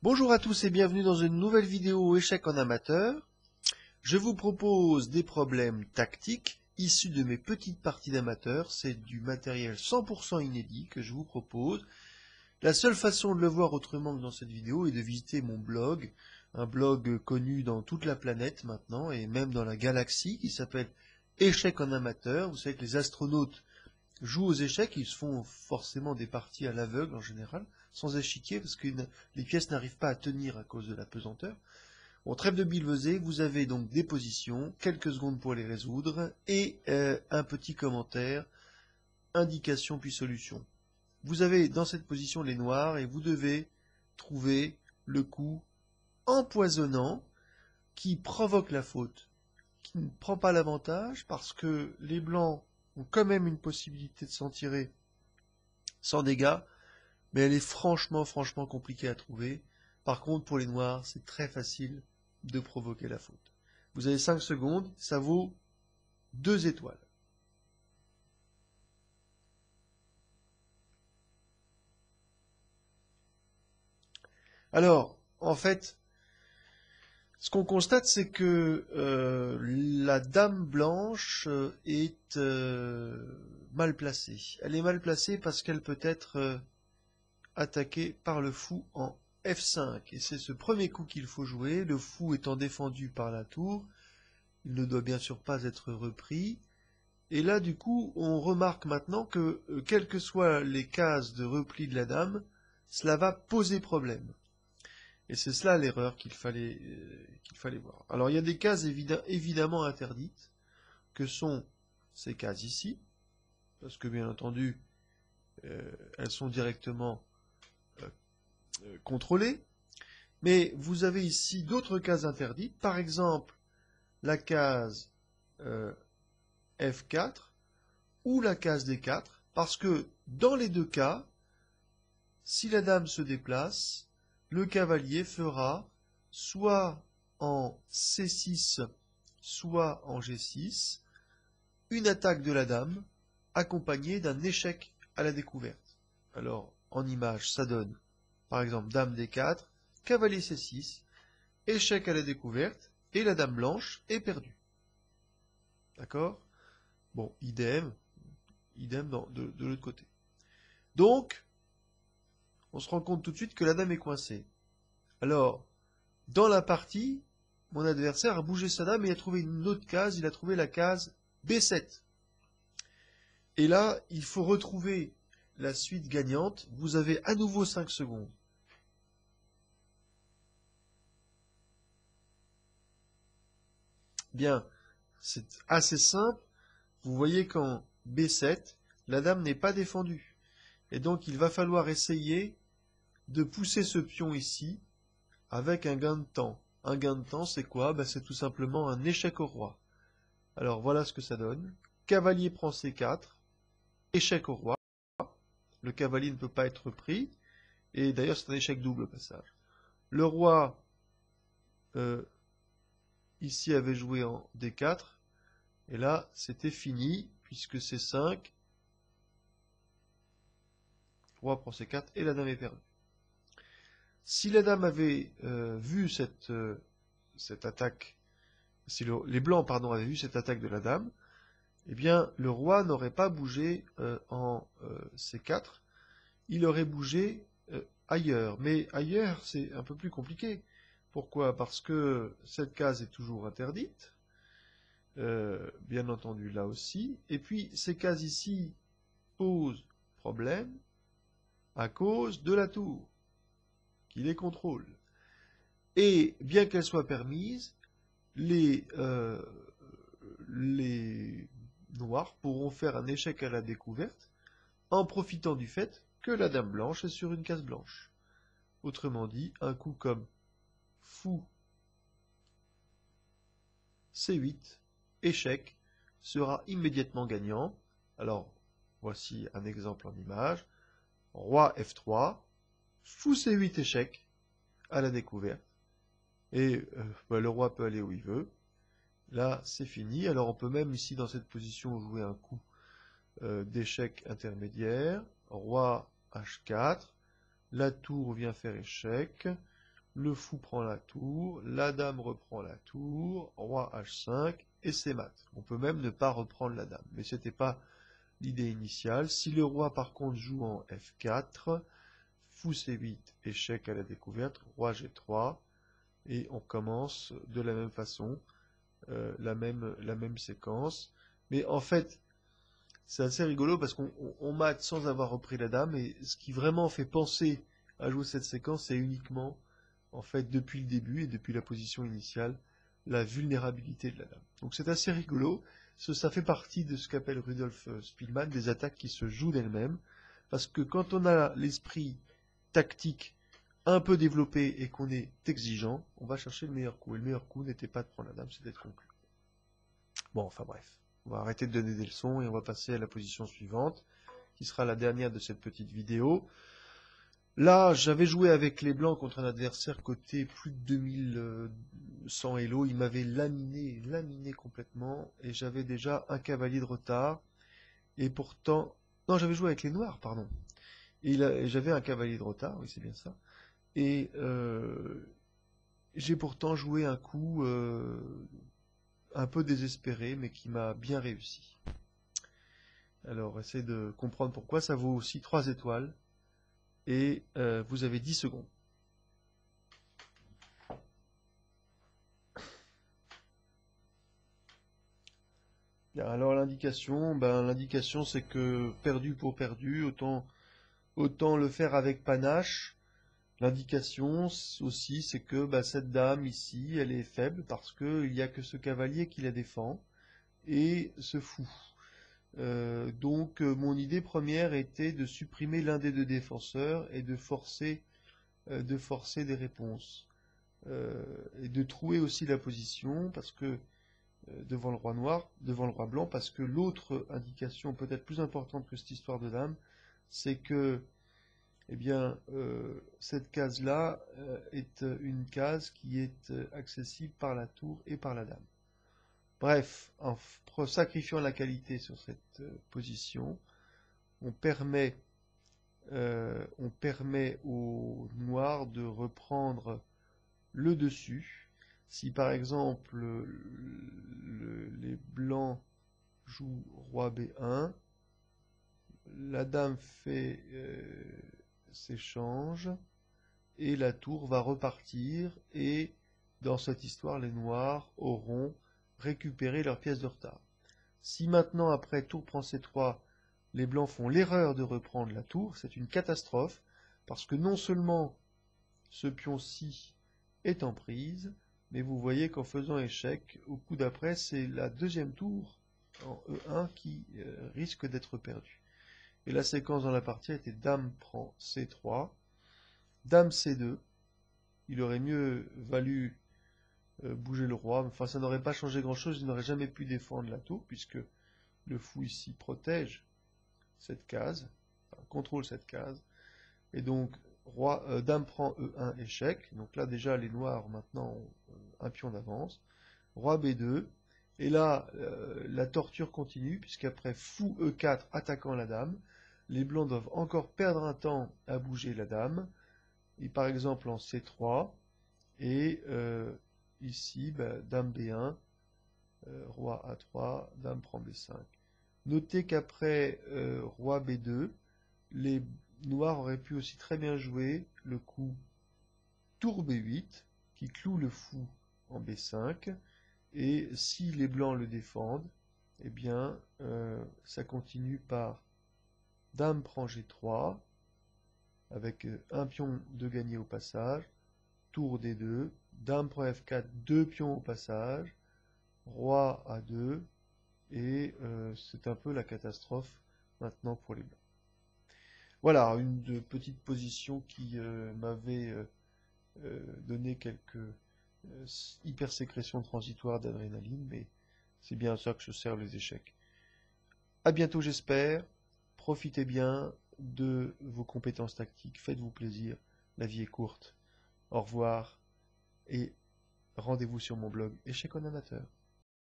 Bonjour à tous et bienvenue dans une nouvelle vidéo échec en amateur. Je vous propose des problèmes tactiques issus de mes petites parties d'amateur. C'est du matériel 100% inédit que je vous propose. La seule façon de le voir autrement que dans cette vidéo est de visiter mon blog, un blog connu dans toute la planète maintenant et même dans la galaxie qui s'appelle Échec en amateur. Vous savez que les astronautes jouent aux échecs, ils se font forcément des parties à l'aveugle en général, sans échiquier, parce que les pièces n'arrivent pas à tenir à cause de la pesanteur. Bon, trêve de billevesée, vous avez donc des positions, quelques secondes pour les résoudre, et un petit commentaire, indication puis solution. Vous avez dans cette position les noirs, et vous devez trouver le coup empoisonnant qui provoque la faute, qui ne prend pas l'avantage, parce que les blancs ont quand même une possibilité de s'en tirer sans dégâts, mais elle est franchement compliquée à trouver. Par contre, pour les noirs, c'est très facile de provoquer la faute. Vous avez 5 secondes, ça vaut 2 étoiles. Alors, en fait, ce qu'on constate, c'est que la dame blanche est mal placée. Elle est mal placée parce qu'elle peut être attaqué par le fou en F5. Et c'est ce premier coup qu'il faut jouer, le fou étant défendu par la tour. Il ne doit bien sûr pas être repris. Et là, du coup, on remarque maintenant que, quelles que soient les cases de repli de la dame, cela va poser problème. Et c'est cela l'erreur qu'il fallait voir. Alors, il y a des cases évidemment interdites, que sont ces cases ici, parce que bien entendu, elles sont directement contrôlées. Mais vous avez ici d'autres cases interdites, par exemple la case F4 ou la case D4, parce que dans les deux cas, si la dame se déplace, le cavalier fera soit en C6, soit en G6, une attaque de la dame accompagnée d'un échec à la découverte. Alors, en image, ça donne, par exemple, dame D4, cavalier C6, échec à la découverte, et la dame blanche est perdue. D'accord? Bon, idem de l'autre côté. Donc, on se rend compte tout de suite que la dame est coincée. Alors, dans la partie, mon adversaire a bougé sa dame et a trouvé une autre case, il a trouvé la case B7. Et là, il faut retrouver la suite gagnante. Vous avez à nouveau 5 secondes. Bien, c'est assez simple. Vous voyez qu'en B7, la dame n'est pas défendue. Et donc, il va falloir essayer de pousser ce pion ici avec un gain de temps. Un gain de temps, c'est quoi? Ben, c'est tout simplement un échec au roi. Alors, voilà ce que ça donne. Cavalier prend C4, échec au roi. Le cavalier ne peut pas être pris. Et d'ailleurs, c'est un échec double au passage. Le roi, ici, avait joué en D4. Et là, c'était fini, puisque C5, roi prend C4, et la dame est perdue. Si la dame avait vu cette attaque, si les blancs, pardon, avaient vu cette attaque de la dame, eh bien, le roi n'aurait pas bougé en C4, il aurait bougé ailleurs. Mais ailleurs, c'est un peu plus compliqué. Pourquoi? Parce que cette case est toujours interdite, bien entendu là aussi, et puis ces cases ici posent problème à cause de la tour, qui les contrôle. Et bien qu'elle soit permise, les noirs pourront faire un échec à la découverte en profitant du fait que la dame blanche est sur une case blanche. Autrement dit, un coup comme fou C8, échec, sera immédiatement gagnant. Alors, voici un exemple en image. Roi F3, fou C8 échec à la découverte. Et le roi peut aller où il veut. Là, c'est fini. Alors, on peut même ici, dans cette position, jouer un coup d'échec intermédiaire. Roi H4. La tour vient faire échec. le fou prend la tour, la dame reprend la tour, roi H5, et c'est mat. On peut même ne pas reprendre la dame, mais c'était pas l'idée initiale. Si le roi par contre joue en F4, fou C8, échec à la découverte, roi G3, et on commence de la même façon, la même séquence. Mais en fait, c'est assez rigolo parce qu'on mate sans avoir repris la dame, et ce qui vraiment fait penser à jouer cette séquence, c'est uniquement, en fait, depuis le début et depuis la position initiale, la vulnérabilité de la dame. Donc c'est assez rigolo. Ça fait partie de ce qu'appelle Rudolf Spielmann, des attaques qui se jouent d'elles-mêmes, parce que quand on a l'esprit tactique un peu développé et qu'on est exigeant, on va chercher le meilleur coup. Et le meilleur coup n'était pas de prendre la dame, c'était d'être conclu. Bon, enfin bref. On va arrêter de donner des leçons et on va passer à la position suivante, qui sera la dernière de cette petite vidéo. Là, j'avais joué avec les blancs contre un adversaire côté plus de 2100 Elo. Il m'avait laminé complètement, et j'avais déjà un cavalier de retard. Et pourtant... Non, j'avais joué avec les noirs, pardon. Et j'avais un cavalier de retard, oui, c'est bien ça. Et j'ai pourtant joué un coup un peu désespéré, mais qui m'a bien réussi. Alors, essayez de comprendre pourquoi. Ça vaut aussi 3 étoiles. Et vous avez 10 secondes. Bien, alors l'indication c'est que perdu pour perdu, autant le faire avec panache. L'indication aussi c'est que cette dame ici, elle est faible parce qu'il n'y a que ce cavalier qui la défend et ce fou. Donc mon idée première était de supprimer l'un des deux défenseurs et de forcer des réponses. Et de trouver aussi la position parce que devant le roi noir, devant le roi blanc, parce que l'autre indication peut-être plus importante que cette histoire de dame, c'est que eh bien, cette case-là est une case qui est accessible par la tour et par la dame. Bref, en sacrifiant la qualité sur cette position, on permet au noir de reprendre le dessus. Si par exemple les blancs jouent roi B1, la dame fait s'échange et la tour va repartir, et dans cette histoire les noirs auront récupéré leur pièce de retard. Si maintenant après tour prend C3, les blancs font l'erreur de reprendre la tour, c'est une catastrophe parce que non seulement ce pion-ci est en prise, mais vous voyez qu'en faisant échec, au coup d'après, c'est la deuxième tour en E1 qui risque d'être perdue. Et la séquence dans la partie était dame prend C3, dame C2. Il aurait mieux valu bouger le roi, enfin ça n'aurait pas changé grand-chose, il n'aurait jamais pu défendre la tour, puisque le fou ici protège cette case, enfin, contrôle cette case, et donc dame prend E1 échec, donc là déjà les noirs maintenant ont un pion d'avance, roi B2, et là la torture continue, puisqu'après fou E4 attaquant la dame, les blancs doivent encore perdre un temps à bouger la dame, et par exemple en C3, et ici dame B1, roi A3, dame prend B5. Notez qu'après roi B2, les noirs auraient pu aussi très bien jouer le coup tour B8 qui cloue le fou en B5, et si les blancs le défendent, eh bien ça continue par dame prend G3 avec un pion de gagné au passage, tour D2, dame prend F4, deux pions au passage, roi A2, et c'est un peu la catastrophe maintenant pour les blancs. Voilà, une petite position qui m'avait donné quelques hypersécrétions transitoires d'adrénaline, mais c'est bien à ça que je sers les échecs. À bientôt j'espère, profitez bien de vos compétences tactiques, faites-vous plaisir, la vie est courte. Au revoir et rendez-vous sur mon blog Échecs en amateur.